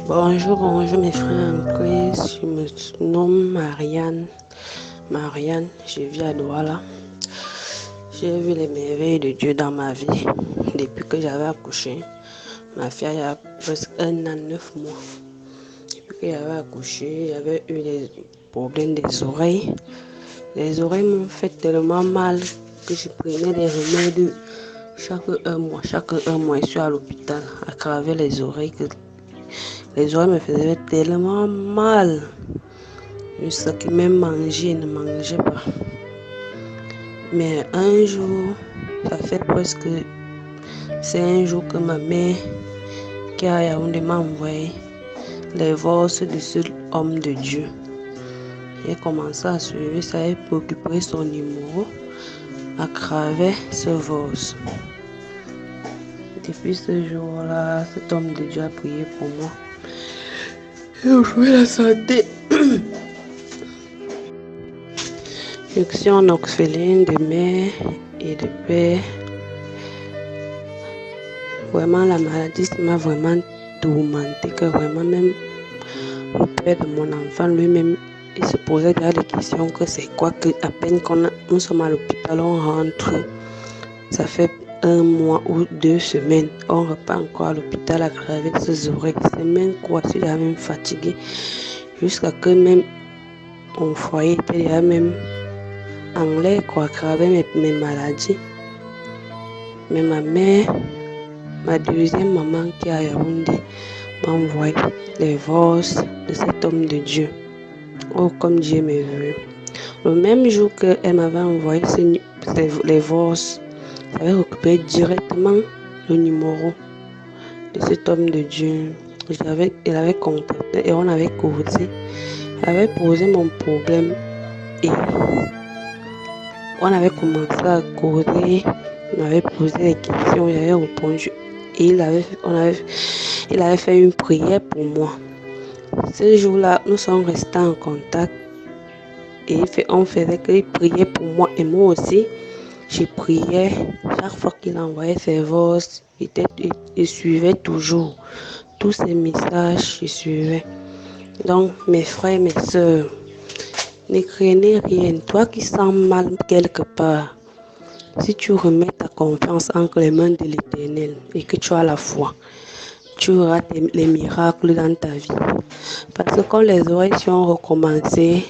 Bonjour mes frères en Christ, je me nomme Marianne. Je vis à Douala. J'ai vu les merveilles de Dieu dans ma vie depuis que j'avais accouché. Ma fille a presque 1 an, 9 mois. Depuis que j'avais accouché, j'avais eu des problèmes des oreilles. Les oreilles m'ont fait tellement mal que je prenais des remèdes chaque 1 mois. Chaque 1 mois, je suis à l'hôpital à travers les oreilles. Les oreilles me faisaient tellement mal. Jusqu'à que même manger, ne mangeais pas. Mais un jour, ça fait presque 5 jours que ma mère, qui a Yaoundé, m'a envoyé les voices de ce homme de Dieu. J'ai commencé à suivre ça et récupérer son numéro à travers ce voice. Depuis ce jour-là, cet homme de Dieu a prié pour moi. Et aujourd'hui, la santé. Je suis un orpheline de mère et de père. Vraiment, la maladie, ça m'a vraiment tourmenté, que vraiment même le père de mon enfant lui-même, il se posait déjà des questions que c'est quoi que à peine nous sommes à l'hôpital, on rentre, ça fait 1 mois ou 2 semaines, on repart encore à l'hôpital à travers ses oreilles. C'est même quoi, je suis déjà même fatiguée, jusqu'à que même mon foyer était déjà même en l'air quoi, à travers mes maladies. Mais ma mère, ma deuxième maman qui est à Yaoundé, m'a envoyé les voices de cet homme de Dieu. Oh, comme Dieu m'est vu. Le même jour qu'elle m'avait envoyé les voices, j'avais récupéré directement le numéro de cet homme de Dieu. Elle avait contacté et on avait causé. Elle avait posé mon problème et on avait commencé à causer. Il m'avait posé des questions, j'avais répondu. Et il avait fait une prière pour moi. Ce jour-là, nous sommes restés en contact. Et on faisait qu'il priait pour moi. Et moi aussi, je priais. Chaque fois qu'il envoyait ses voix, il suivait toujours. Tous ces messages, je suivais. Donc, mes frères, mes soeurs, ne craignez rien. Toi qui sens mal quelque part, si tu remets ta confiance entre les mains de l'Éternel et que tu as la foi, tu auras les miracles dans ta vie. Parce que quand les oreilles ont recommencé,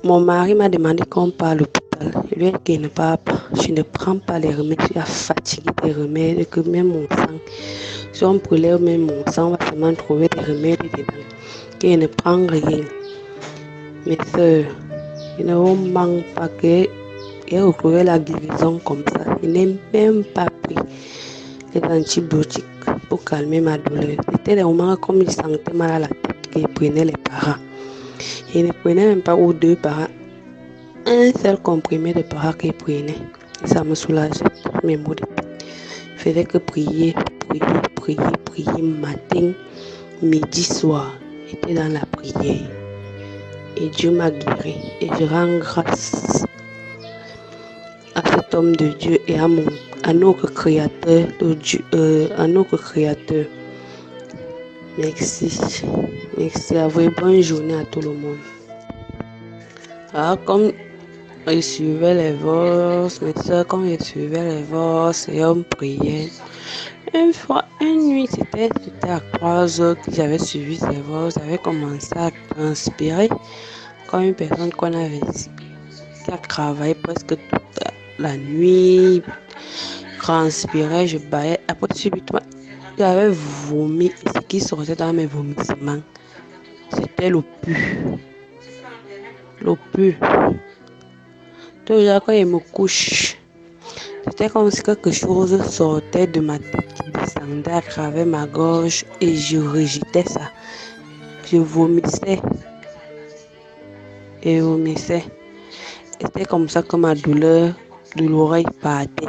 mon mari m'a demandé qu'on parte à l'hôpital. Je lui ai dit qu'il ne part pas. Je ne prends pas les remèdes. Je suis fatiguée des remèdes. Que même mon sang, si on prélève même mon sang, on va seulement trouver des remèdes dedans. Qu'il ne prend rien. Mes soeurs, je ne vous manque pas que j'ai retrouvé la guérison comme ça. Je n'ai même pas pris les antibiotiques pour calmer ma douleur. C'était des moments comme je sentais mal à la tête que je prenais les paras. Je ne prenais même pas ou 2 paras. Un seul comprimé de paras que je prenais. Et ça me soulageait mes maux de tête. Je faisais que prier matin, midi, soir. J'étais dans la prière. Et Dieu m'a guéri. Et je rends grâce à cet homme de Dieu et à notre Créateur, à notre Créateur. Merci. Merci à vous et bonne journée à tout le monde. Alors, comme je suivais les voix, mes soeurs, comme je suivais les voix et on priait. Une nuit, c'était à 3 heures que j'avais suivi ces voix. J'avais commencé à transpirer comme une personne qu'on avait ici, qui a travaillé presque toute la nuit. Transpirais, je baillais. Après, subitement, j'avais vomi. Et ce qui sortait dans mes vomissements, c'était le pu. Le pu. Toujours quand je me couche, c'était comme si quelque chose sortait de ma tête qui descendait à travers ma gorge et je rejetais ça. Je vomissais. Et vomissais. C'était comme ça que ma douleur de l'oreille partait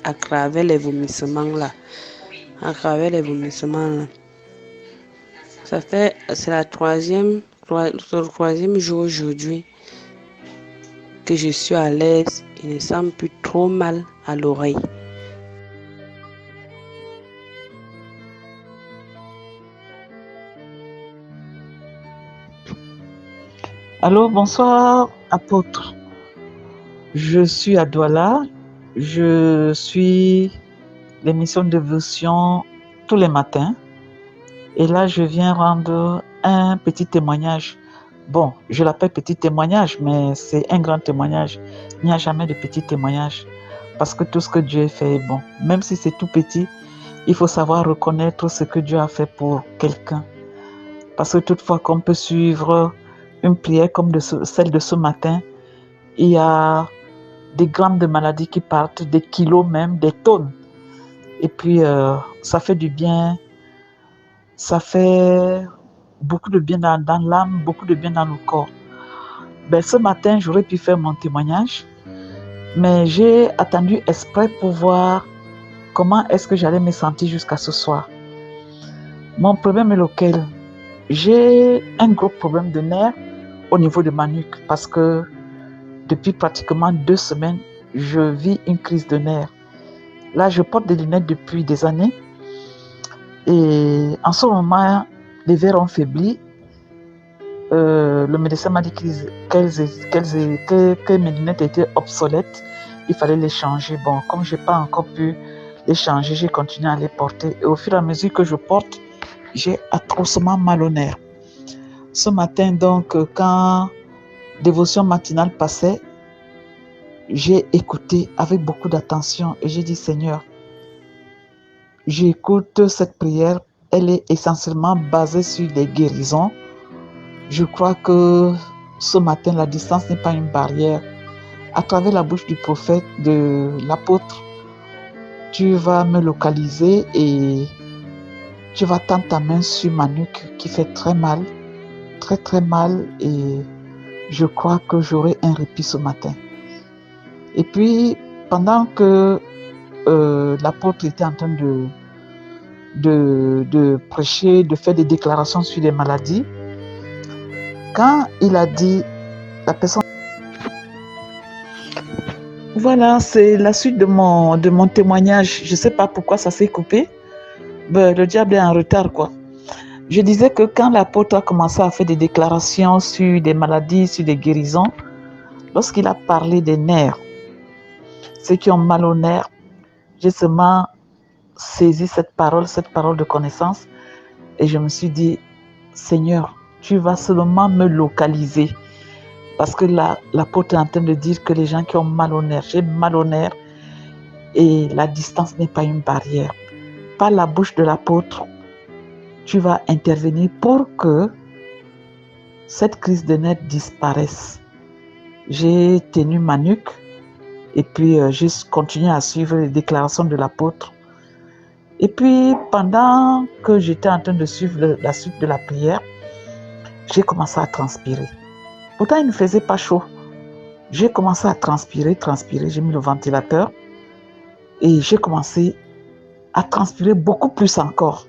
à travers les vomissements là. À travers les vomissements là. C'est le troisième jour aujourd'hui que je suis à l'aise et ne sens plus trop mal à l'oreille. Allô, bonsoir, apôtre. Je suis à Douala. Je suis l'émission de dévotion tous les matins. Et là, je viens rendre un petit témoignage. Bon, je l'appelle petit témoignage, mais c'est un grand témoignage. Il n'y a jamais de petit témoignage. Parce que tout ce que Dieu fait est bon. Même si c'est tout petit, il faut savoir reconnaître ce que Dieu a fait pour quelqu'un. Parce que toutefois qu'on peut suivre une prière comme celle de ce matin, il y a des grammes de maladies qui partent, des kilos même, des tonnes. Et puis, ça fait du bien. Ça fait beaucoup de bien dans l'âme, beaucoup de bien dans le corps. Ben, ce matin, j'aurais pu faire mon témoignage, mais j'ai attendu exprès pour voir comment est-ce que j'allais me sentir jusqu'à ce soir. Mon problème est lequel? J'ai un gros problème de nerfs au niveau de ma nuque parce que depuis pratiquement 2 semaines, je vis une crise de nerfs. Là, je porte des lunettes depuis des années et en ce moment, les verres ont faibli. Le médecin m'a dit que mes lunettes étaient obsolètes. Il fallait les changer. Bon, comme je n'ai pas encore pu les changer, j'ai continué à les porter. Et au fur et à mesure que je porte, j'ai atrocement mal aux nerfs. Ce matin, donc, quand dévotion matinale passait, j'ai écouté avec beaucoup d'attention et j'ai dit, Seigneur, j'écoute cette prière. Elle est essentiellement basée sur les guérisons. Je crois que ce matin, la distance n'est pas une barrière. À travers la bouche du prophète, de l'apôtre, tu vas me localiser et tu vas tendre ta main sur ma nuque qui fait très mal, très très mal, et je crois que j'aurai un répit ce matin. Et puis, pendant que l'apôtre était en train de prêcher, de faire des déclarations sur les maladies, quand il a dit, la personne... Voilà, c'est la suite de mon témoignage. Je ne sais pas pourquoi ça s'est coupé. Ben, le diable est en retard, quoi. Je disais que quand l'apôtre a commencé à faire des déclarations sur des maladies, sur des guérisons, lorsqu'il a parlé des nerfs, ceux qui ont mal aux nerfs, j'ai seulement saisi cette parole de connaissance, et je me suis dit, Seigneur, tu vas seulement me localiser. Parce que là, l'apôtre est en train de dire que les gens qui ont mal aux nerfs, j'ai mal aux nerfs, et la distance n'est pas une barrière. Par la bouche de l'apôtre, tu vas intervenir pour que cette crise de nerfs disparaisse. J'ai tenu ma nuque et puis j'ai continué à suivre les déclarations de l'apôtre. Et puis, pendant que j'étais en train de suivre la suite de la prière, j'ai commencé à transpirer. Pourtant, il ne faisait pas chaud. J'ai commencé à transpirer. J'ai mis le ventilateur et j'ai commencé à transpirer beaucoup plus encore.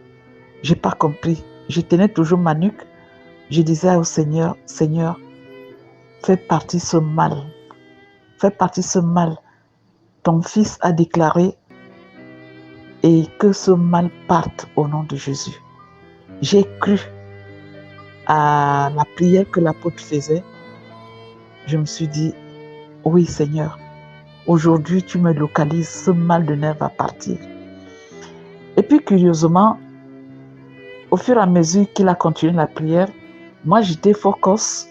Je n'ai pas compris. Je tenais toujours ma nuque. Je disais au Seigneur, Seigneur, fais partie ce mal. Fais partie ce mal. Ton Fils a déclaré et que ce mal parte au nom de Jésus. J'ai cru à la prière que l'apôtre faisait. Je me suis dit, oui Seigneur, aujourd'hui tu me localises, ce mal de nerfs va partir. Et puis curieusement, au fur et à mesure qu'il a continué la prière, moi j'étais focus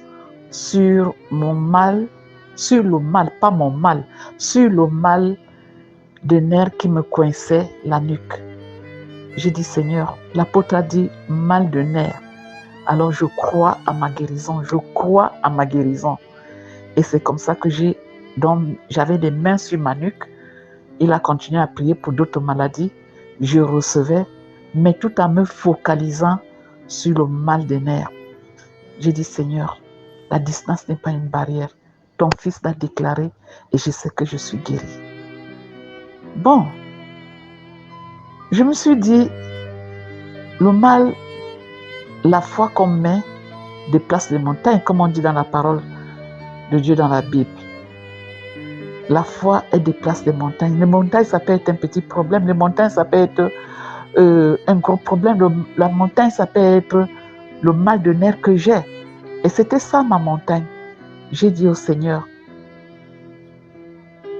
sur mon mal, sur le mal, pas mon mal, sur le mal de nerfs qui me coinçait la nuque. J'ai dit, Seigneur, l'apôtre a dit mal de nerfs. Alors je crois à ma guérison, je crois à ma guérison. Et c'est comme ça que j'avais des mains sur ma nuque. Il a continué à prier pour d'autres maladies. Je recevais, mais tout en me focalisant sur le mal des nerfs. J'ai dit, Seigneur, la distance n'est pas une barrière. Ton Fils l'a déclaré et je sais que je suis guéri. Bon, je me suis dit, le mal, la foi qu'on met déplace les montagnes, comme on dit dans la parole de Dieu dans la Bible. La foi, elle déplace les montagnes. Les montagnes, ça peut être un petit problème. Les montagnes, ça peut être un gros problème. La montagne, ça peut être le mal de nerfs que j'ai. Et c'était ça ma montagne. j'ai dit au Seigneur,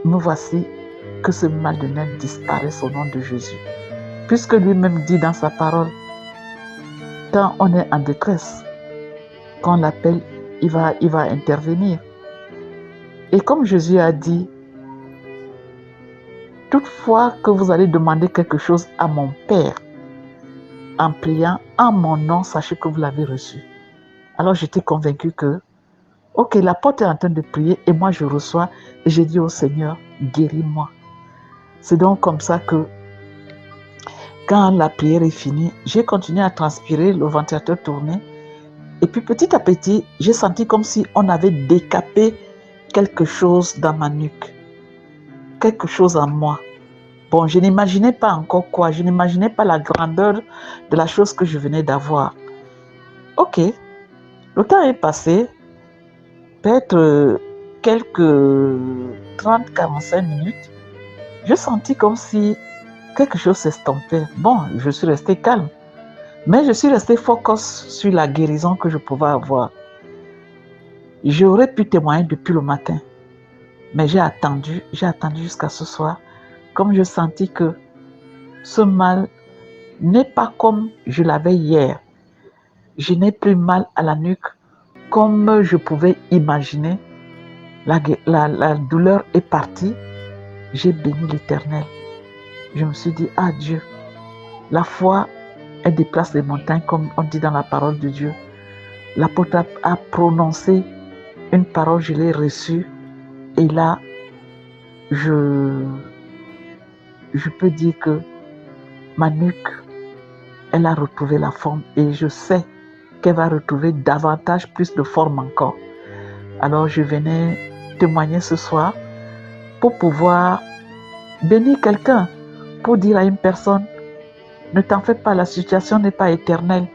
me voici, que ce mal de nerfs disparaisse au nom de Jésus. Puisque lui-même dit dans sa parole, quand on est en détresse, quand on l'appelle, il va intervenir. Et comme Jésus a dit, toutefois que vous allez demander quelque chose à mon Père, en priant en mon nom, sachez que vous l'avez reçu. Alors j'étais convaincue que, ok, l'apôtre est en train de prier et moi je reçois et j'ai dit au Seigneur, guéris-moi. C'est donc comme ça que, quand la prière est finie, j'ai continué à transpirer, le ventilateur tournait. Et puis petit à petit, j'ai senti comme si on avait décapé quelque chose dans ma nuque, quelque chose en moi. Bon, je n'imaginais pas encore quoi, je n'imaginais pas la grandeur de la chose que je venais d'avoir. Ok, le temps est passé, peut-être quelques 30-45 minutes, je sentis comme si quelque chose s'estompait. Bon, je suis restée calme, mais je suis restée focus sur la guérison que je pouvais avoir. J'aurais pu témoigner depuis le matin, mais j'ai attendu jusqu'à ce soir, comme je sentis que ce mal n'est pas comme je l'avais hier. Je n'ai plus mal à la nuque comme je pouvais imaginer. La douleur est partie. J'ai béni l'Éternel. Je me suis dit, ah Dieu, la foi, elle déplace les montagnes comme on dit dans la parole de Dieu. L'apôtre a prononcé une parole, je l'ai reçue. Et là, je peux dire que ma nuque, elle a retrouvé la forme et je sais qu'elle va retrouver davantage, plus de forme encore. Alors je venais témoigner ce soir pour pouvoir bénir quelqu'un, pour dire à une personne, ne t'en fais pas, la situation n'est pas éternelle.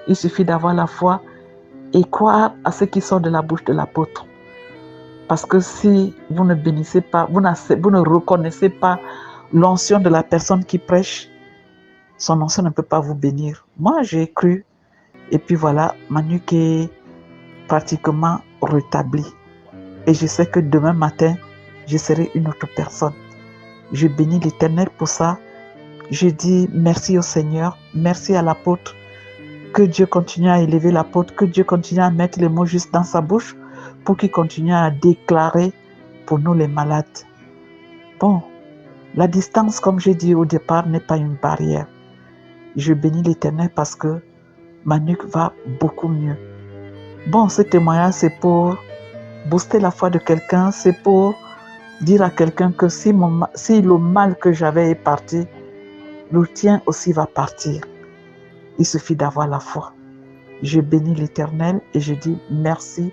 Il suffit d'avoir la foi et croire à ce qui sort de la bouche de l'apôtre. Parce que si vous ne bénissez pas, vous ne reconnaissez pas l'onction de la personne qui prêche, son onction ne peut pas vous bénir. Moi, j'ai cru et puis voilà, ma nuque est pratiquement rétablie. Et je sais que demain matin, je serai une autre personne. Je bénis l'Éternel pour ça. Je dis merci au Seigneur, merci à l'apôtre. Que Dieu continue à élever l'apôtre, que Dieu continue à mettre les mots justes dans sa bouche pour qu'il continue à déclarer pour nous les malades. Bon, la distance, comme j'ai dit au départ, n'est pas une barrière. Je bénis l'Éternel parce que ma nuque va beaucoup mieux. Bon, ce témoignage, c'est pour booster la foi de quelqu'un, c'est pour dire à quelqu'un que si le mal que j'avais est parti, le tien aussi va partir. Il suffit d'avoir la foi. Je bénis l'Éternel et je dis merci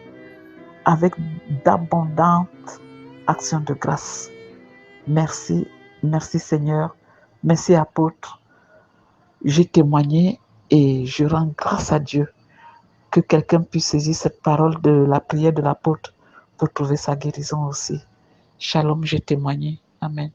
avec d'abondantes actions de grâce. Merci, merci Seigneur, merci apôtre. J'ai témoigné et je rends grâce à Dieu que quelqu'un puisse saisir cette parole de la prière de l'apôtre pour trouver sa guérison aussi. Shalom, j'ai témoigné. Amen.